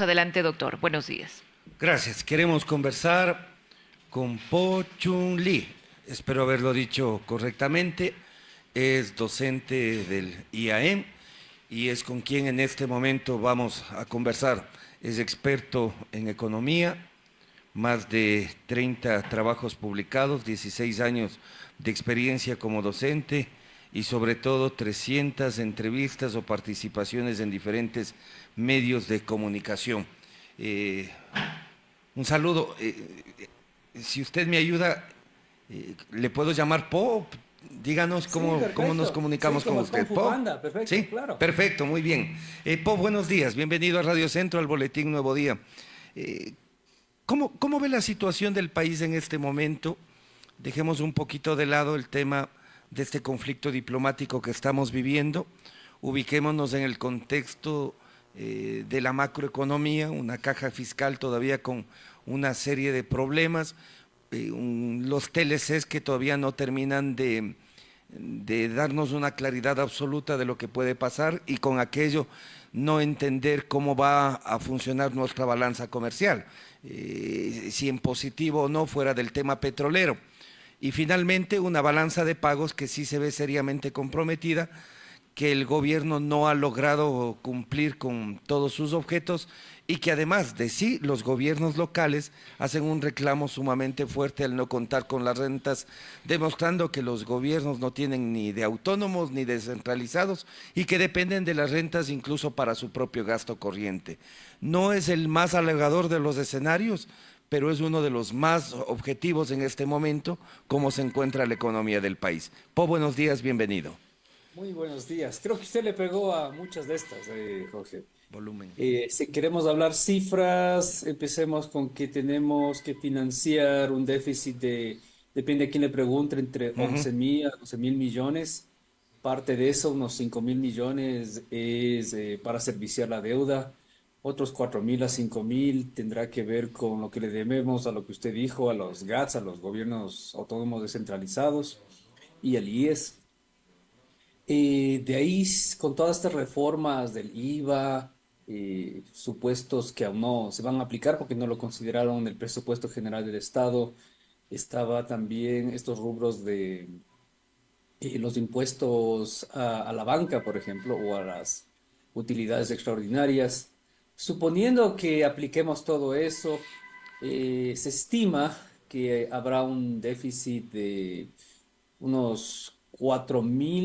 Adelante, doctor. Buenos días. Gracias. Queremos conversar con Po Chun Lee. Espero haberlo dicho correctamente. Es docente del IAM y es con quien en este momento vamos a conversar. Es experto en economía, más de 30 trabajos publicados, 16 años de experiencia como docente y sobre todo 300 entrevistas o participaciones en diferentes medios de comunicación. Eh, un saludo. Si usted me ayuda, ¿le puedo llamar Po? Díganos Sí, cómo nos perfecto. Sí, comunicamos con como el Kung usted. Fu Po. Panda, perfecto, Sí, claro. perfecto, muy bien. Po, buenos días. Bienvenido a Radio Centro, al Boletín Nuevo Día. Eh, ¿Cómo ve la situación del país en este momento? Dejemos un poquito de lado el tema de este conflicto diplomático que estamos viviendo. Ubiquémonos en el contexto de la macroeconomía, una caja fiscal todavía con una serie de problemas, los TLCs que todavía no terminan de darnos una claridad absoluta de lo que puede pasar y con aquello no entender cómo va a funcionar nuestra balanza comercial, si en positivo o no fuera del tema petrolero. Y finalmente una balanza de pagos que sí se ve seriamente comprometida, que el gobierno no ha logrado cumplir con todos sus objetos y que además de sí, los gobiernos locales hacen un reclamo sumamente fuerte al no contar con las rentas, demostrando que los gobiernos no tienen ni de autónomos ni descentralizados y que dependen de las rentas incluso para su propio gasto corriente. No es el más halagador de los escenarios, pero es uno de los más objetivos en este momento, cómo se encuentra la economía del país. Po, buenos días, bienvenido. Muy buenos días. Creo que usted le pegó a muchas de estas, Jorge. Volumen. Si queremos hablar cifras, empecemos con que tenemos que financiar un déficit de, depende de quién le pregunte, entre 11.000 a 12.000 millones. Parte de eso, unos 5.000 millones, es para serviciar la deuda. Otros 4.000 a 5.000 tendrá que ver con lo que le debemos a lo que usted dijo, a los GATS, a los gobiernos autónomos descentralizados y al IES. De ahí, con todas estas reformas del IVA, supuestos que aún no se van a aplicar porque no lo consideraron en el presupuesto general del Estado, estaba también estos rubros de los impuestos a la banca, por ejemplo, o a las utilidades extraordinarias. Suponiendo que apliquemos todo eso, se estima que habrá un déficit de unos 4.000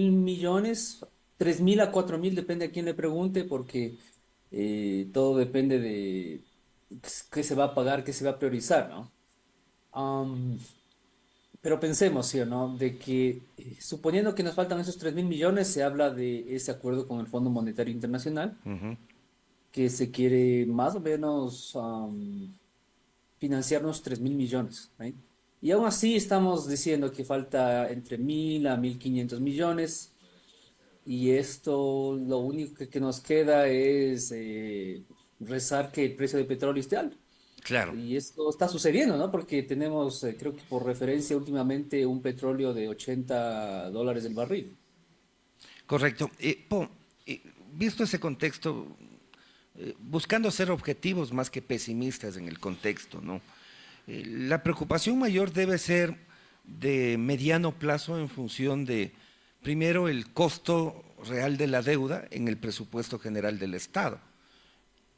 millones, 3.000 a 4.000, depende a quién le pregunte, porque todo depende de qué se va a pagar, qué se va a priorizar, ¿no? Am, pero pensemos, ¿sí o no? De que suponiendo que nos faltan esos 3.000 millones, se habla de ese acuerdo con el Fondo Monetario Internacional, que se quiere más o menos financiarnos 3.000 millones, ¿right? Y aún así estamos diciendo que falta entre 1.000 a 1.500 millones y esto lo único que nos queda es rezar que el precio del petróleo esté alto. Claro, Y esto está sucediendo, ¿no? Porque tenemos, creo que por referencia últimamente, un petróleo de $80 el barril. correcto. Po, visto ese contexto, buscando ser objetivos más que pesimistas en el contexto, ¿no? La preocupación mayor debe ser de mediano plazo en función de, primero, el costo real de la deuda en el presupuesto general del Estado.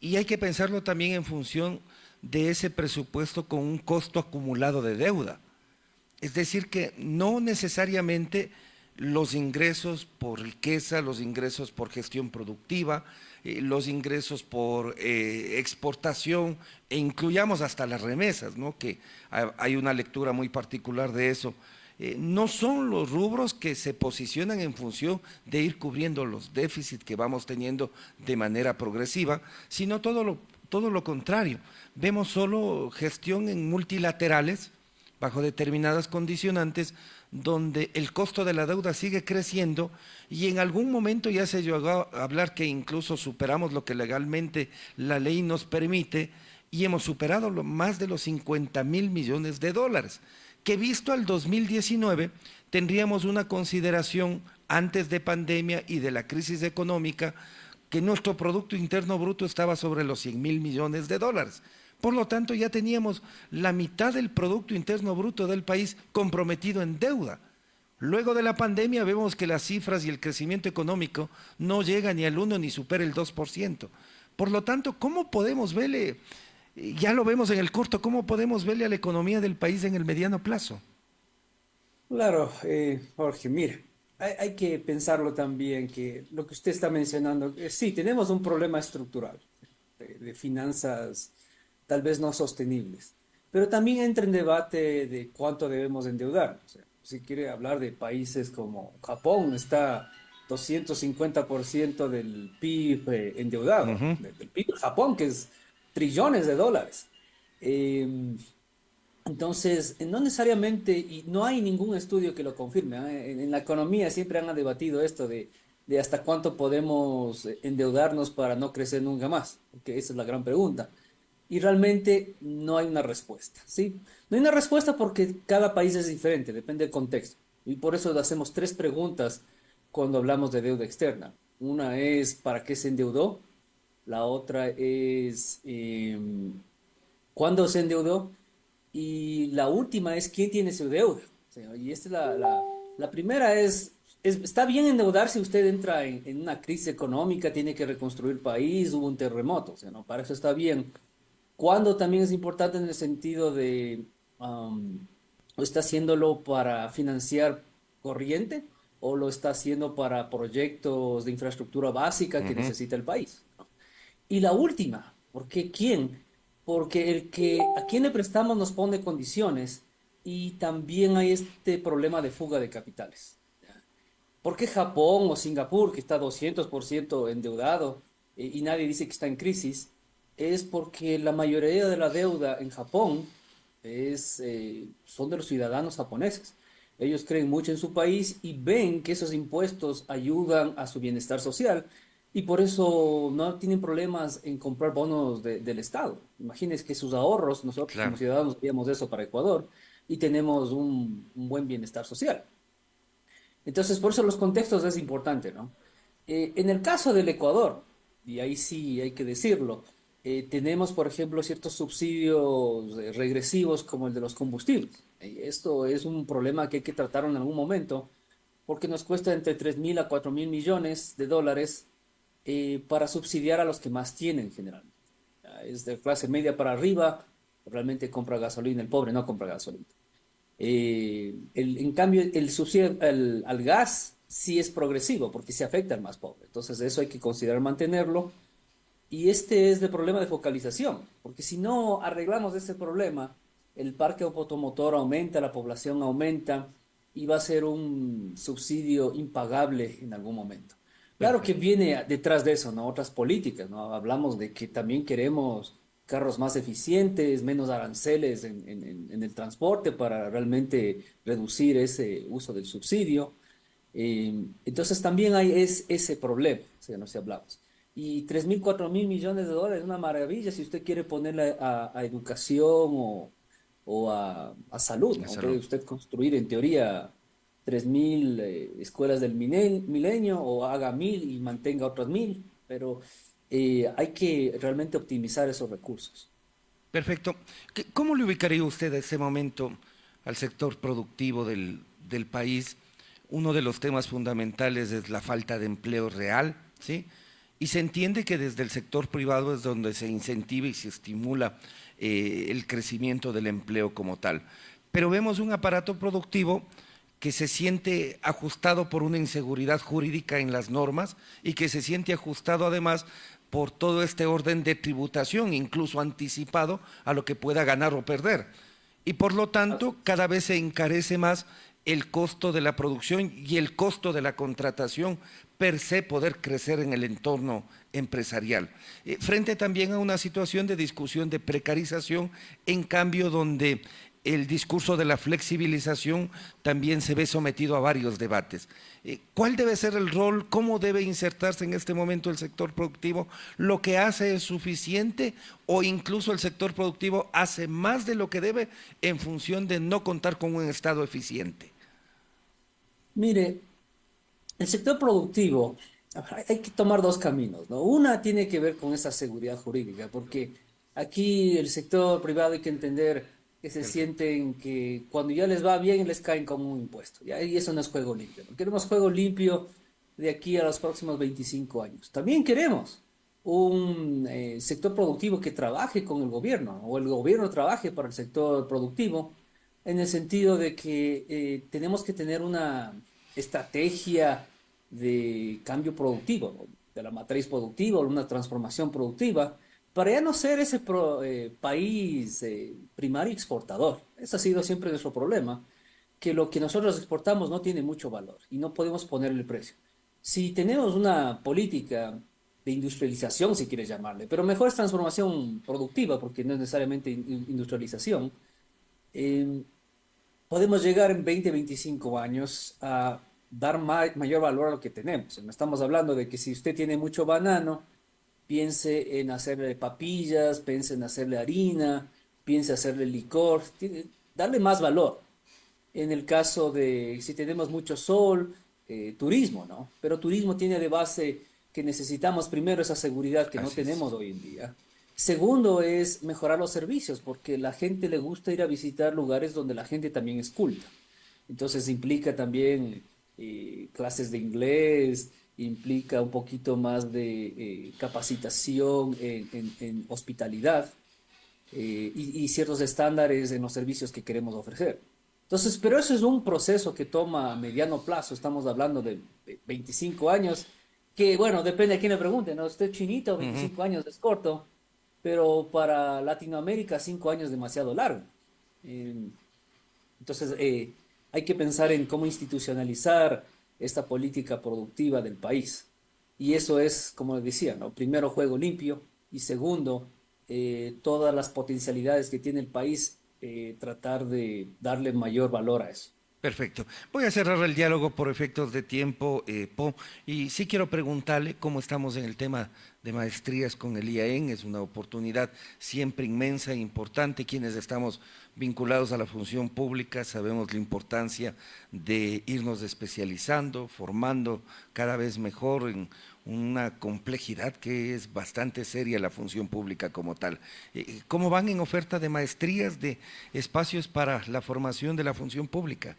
Y hay que pensarlo también en función de ese presupuesto con un costo acumulado de deuda. Es decir, que no necesariamente los ingresos por riqueza, los ingresos por gestión productiva, los ingresos por exportación, e incluyamos hasta las remesas, ¿no? Que hay una lectura muy particular de eso. No son los rubros que se posicionan en función de ir cubriendo los déficits que vamos teniendo de manera progresiva, sino todo lo contrario. Vemos solo gestión en multilaterales, bajo determinadas condicionantes, donde el costo de la deuda sigue creciendo y en algún momento ya se llegó a hablar que incluso superamos lo que legalmente la ley nos permite y hemos superado más de los 50.000 millones de dólares, que visto al 2019 tendríamos una consideración antes de pandemia y de la crisis económica que nuestro Producto Interno Bruto estaba sobre los 100.000 millones de dólares. Por lo tanto, ya teníamos la mitad del Producto Interno Bruto del país comprometido en deuda. Luego de la pandemia vemos que las cifras y el crecimiento económico no llegan ni al 1 ni supera el 2%. Por lo tanto, ¿cómo podemos verle, ya lo vemos en el corto, cómo podemos verle a la economía del país en el mediano plazo? Claro, Jorge, mire, hay que pensarlo también, que lo que usted está mencionando, sí, tenemos un problema estructural de finanzas tal vez no sostenibles, pero también entra en debate de cuánto debemos endeudar. O sea, si quiere hablar de países como Japón, está 250% del PIB endeudado, Ujú. del PIB de Japón, que es trillones de dólares. Em, entonces, no necesariamente, y no hay ningún estudio que lo confirme, ¿ah? En la economía siempre han debatido esto de hasta cuánto podemos endeudarnos para no crecer nunca más, porque esa es la gran pregunta. Y realmente no hay una respuesta, ¿sí? No hay una respuesta porque cada país es diferente, depende del contexto. Y por eso hacemos tres preguntas cuando hablamos de deuda externa. Una es, ¿para qué se endeudó? La otra es, ¿cuándo se endeudó? Y la última es quién tiene su deuda. O sea, y esta es la primera está bien endeudarse si usted entra en una crisis económica, tiene que reconstruir país, hubo un terremoto, o sea, ¿no? Para eso está bien. Cuando también es importante en el sentido de, ¿o está haciéndolo para financiar corriente o lo está haciendo para proyectos de infraestructura básica que Ujú. necesita el país? Y la última, ¿por qué quién? Porque el que a quién le prestamos nos pone condiciones y también hay este problema de fuga de capitales. ¿Por qué Japón o Singapur, que está 200% endeudado y nadie dice que está en crisis? Es porque la mayoría de la deuda en Japón son de los ciudadanos japoneses. Ellos creen mucho en su país y ven que esos impuestos ayudan a su bienestar social y por eso no tienen problemas en comprar bonos del Estado. Imagínense que sus ahorros, nosotros como Claro. ciudadanos haríamos eso para Ecuador y tenemos un buen bienestar social. Entonces, por eso los contextos es importante, ¿no? En el caso del Ecuador, y ahí sí hay que decirlo, tenemos, por ejemplo, ciertos subsidios regresivos como el de los combustibles. Esto es un problema que hay que tratar en algún momento porque nos cuesta entre 3.000 a 4.000 millones de dólares para subsidiar a los que más tienen generalmente. Es de clase media para arriba, realmente compra gasolina, el pobre no compra gasolina. En cambio, el subsidio al gas sí es progresivo porque se afecta al más pobre. Entonces, eso hay que considerar mantenerlo. Y este es el problema de focalización, porque si no arreglamos ese problema, el parque automotor aumenta, la población aumenta y va a ser un subsidio impagable en algún momento. Claro que Perfecto. viene detrás de eso, ¿no? Otras políticas, ¿no? Hablamos de que también queremos carros más eficientes, menos aranceles en el transporte para realmente reducir ese uso del subsidio. Entonces también hay ese problema, si no si hablamos. Y 3.000, 4.000 millones de dólares es una maravilla si usted quiere ponerle a educación o a salud, La ¿no? salud. Puede usted construir en teoría 3.000 escuelas del milenio o haga 1.000 y mantenga otras 1.000, pero hay que realmente optimizar esos recursos. Perfecto. ¿Cómo le ubicaría usted a ese momento al sector productivo del país? Uno de los temas fundamentales es la falta de empleo real, ¿sí? Y se entiende que desde el sector privado es donde se incentiva y se estimula el crecimiento del empleo como tal. Pero vemos un aparato productivo que se siente ajustado por una inseguridad jurídica en las normas y que se siente ajustado además por todo este orden de tributación, incluso anticipado a lo que pueda ganar o perder. Y por lo tanto, cada vez se encarece más el costo de la producción y el costo de la contratación per se poder crecer en el entorno empresarial. Frente también a una situación de discusión de precarización, en cambio donde el discurso de la flexibilización también se ve sometido a varios debates. ¿Cuál debe ser el rol? ¿Cómo debe insertarse en este momento el sector productivo? ¿Lo que hace es suficiente o incluso el sector productivo hace más de lo que debe en función de no contar con un Estado eficiente? Mire, el sector productivo Hay que tomar dos caminos, ¿no? Una tiene que ver con esa seguridad jurídica, porque aquí el sector privado hay que entender que se Perfecto. sienten que cuando ya les va bien les caen como un impuesto, ¿ya? Y eso no es juego limpio, ¿no? Queremos juego limpio de aquí a los próximos 25 años. También queremos un sector productivo que trabaje con el gobierno, o el gobierno trabaje para el sector productivo, en el sentido de que tenemos que tener una estrategia de cambio productivo, ¿no? De la matriz productiva, o una transformación productiva, para ya no ser ese país primario exportador. Ese ha sido siempre nuestro problema, que lo que nosotros exportamos no tiene mucho valor y no podemos ponerle el precio. Si tenemos una política de industrialización, si quieres llamarle, pero mejor es transformación productiva, porque no es necesariamente industrialización, eh, podemos llegar en 20, 25 años a dar mayor valor a lo que tenemos. No estamos hablando de que si usted tiene mucho banano, piense en hacerle papillas, piense en hacerle harina, piense hacerle licor, darle más valor. En el caso de si tenemos mucho sol, turismo, ¿no? Pero turismo tiene de base que necesitamos primero esa seguridad que no Así es. tenemos hoy en día. Segundo es mejorar los servicios, porque la gente le gusta ir a visitar lugares donde la gente también es culta. Entonces implica también clases de inglés, implica un poquito más de capacitación en hospitalidad y ciertos estándares en los servicios que queremos ofrecer. Entonces, pero eso es un proceso que toma a mediano plazo, estamos hablando de 25 años, que bueno, depende a quién le pregunte, ¿no? Usted chinito, Ujú. 25 años es corto, pero para Latinoamérica 5 años es demasiado largo. Eh, entonces, hay que pensar en cómo institucionalizar esta política productiva del país. Y eso es, como les decía, ¿no? Primero, juego limpio y segundo, todas las potencialidades que tiene el país, tratar de darle mayor valor a eso. Perfecto. Voy a cerrar el diálogo por efectos de tiempo, Po, y sí quiero preguntarle cómo estamos en el tema de maestrías con el IAEN. Es una oportunidad siempre inmensa e importante. Quienes estamos vinculados a la función pública sabemos la importancia de irnos especializando, formando cada vez mejor en una complejidad que es bastante seria la función pública como tal. ¿Cómo van en oferta de maestrías, de espacios para la formación de la función pública?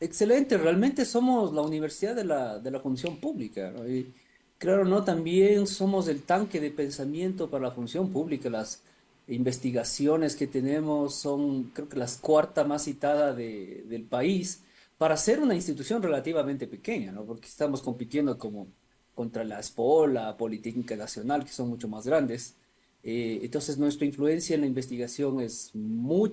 Excelente, realmente somos la universidad de la función pública, ¿no? Y claro, ¿no? También somos el tanque de pensamiento para la función pública. Las investigaciones que tenemos son, creo que las cuarta más citada del país, para ser una institución relativamente pequeña, ¿no? Porque estamos compitiendo como contra la SPO, la Politécnica Nacional, que son mucho más grandes. Entonces, nuestra influencia en la investigación es muy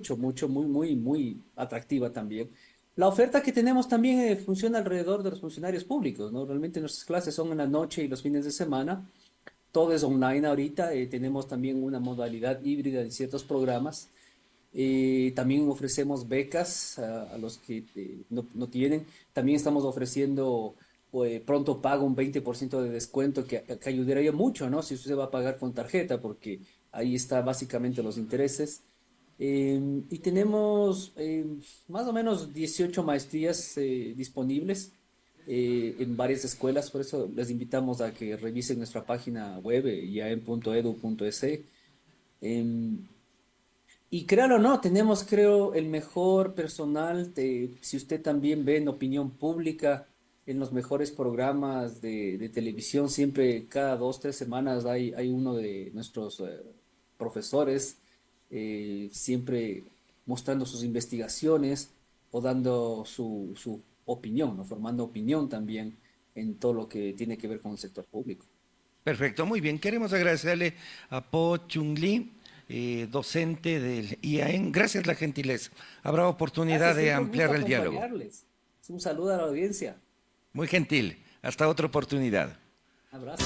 atractiva también. La oferta que tenemos también funciona alrededor de los funcionarios públicos, ¿no? Realmente nuestras clases son en la noche y los fines de semana. Todo es online ahorita. Tenemos también una modalidad híbrida de ciertos programas. También ofrecemos becas a los que no tienen. También estamos ofreciendo pronto pago un 20% de descuento que ayudaría mucho, ¿no? Si usted va a pagar con tarjeta, porque ahí está básicamente los intereses. Y tenemos más o menos 18 maestrías disponibles en varias escuelas, por eso les invitamos a que revisen nuestra página web, yaen.edu.es. Y créalo o no, tenemos, creo, el mejor personal. Si usted también ve en opinión pública, en los mejores programas de televisión, siempre cada 2, 3 semanas hay uno de nuestros profesores, siempre mostrando sus investigaciones o dando su opinión, ¿no? Formando opinión también en todo lo que tiene que ver con el sector público. Perfecto, muy bien. Queremos agradecerle a Po Chung Lee, docente del IAEN. Gracias la gentileza. Habrá oportunidad Gracias, de siempre un gusto ampliar el diálogo. acompañarles. Un saludo a la audiencia. Muy gentil. Hasta otra oportunidad. Abrazo.